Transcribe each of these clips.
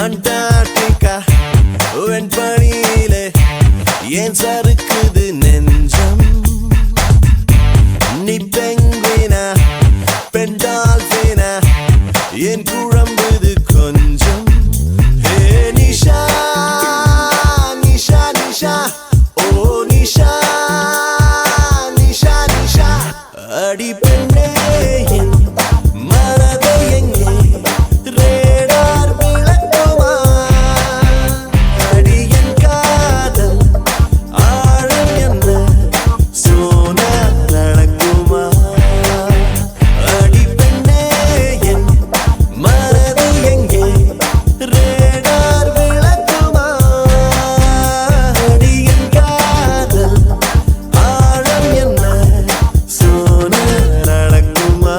Antarctica வெண்பனியிலே ஏன் சறுக்குது நெஞ்சம் நீ பெங்குவினா பெண் டால்பினா ஏன் குழம்புது கொஞ்சம் ஹே நிஷா நிஷா நிஷா ஓ நிஷா நிஷா நிஷா அடி பெண்ணே என் மனதை எங்கே ரேடார் விளக்குமா அடி என் காதல் ஆழம் என்ன சோனார் நடக்குமா அடி பெண்ணே என் மனதை எங்கே ரேடார் விளக்குமா அடி என் காதல் ஆழம் என்ன சோனார் நடக்குமா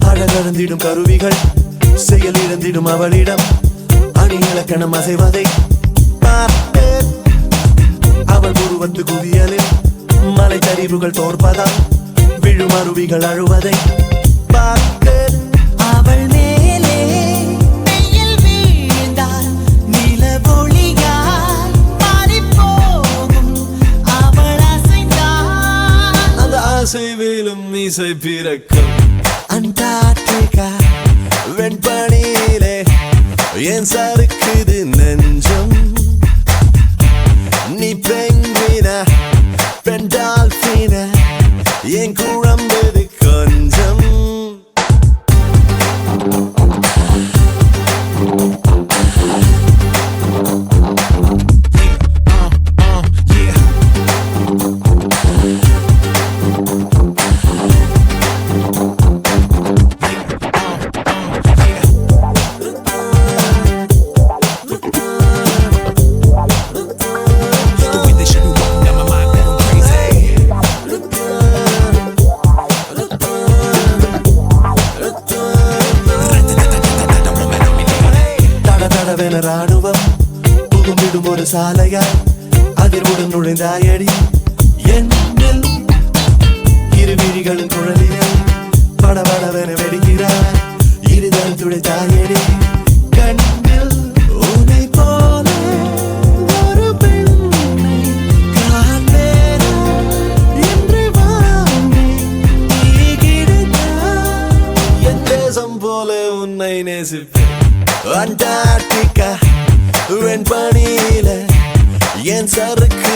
அழகழந்திடும் கருவிகள் செயல் இழந்திடும் அவளிடம் அணி இலக்கணம் அசைவதை பார்த்து அவள் உருவத்து குவியலில் மலை சரிவுகள் தோற்பதால் விழும் அருவிகள் அழுவதை பார்த்து அவள் மேலே வெயில் வீழ்ந்தால் நிலவொளியால் மாறிப்போகும் அவள் அசைந்தால் அந்த அசைவிலும் இசை பிறக்கும் அண்டார்டிகா வெண்பனியிலே ஏன் சறுக்குது நெஞ்சம் நீ பெங்குவினா பெண் டால்பினா ஏன் குழம்புது கொஞ்சம் தடதடவென ராணுவம் புகும்பிடும் ஒரு சாலையாய் அதிர்வுடன் நுழைந்தாயடி என்னில் இரு விழிகளின் குழலில் படபடவென வெடிக்கிறாய் இருதல் துடைத்தாயடி கண்ணில் உன்னை போல ஒரு பெண்ணை காண்பேனா என்று வாங்கி நீ கிடைத்தாய் என் தேசம் போல உன்னை நேசிப்பேன் அண்டார்டிகா வெண்பனியிலே ஏன் சறுக்கு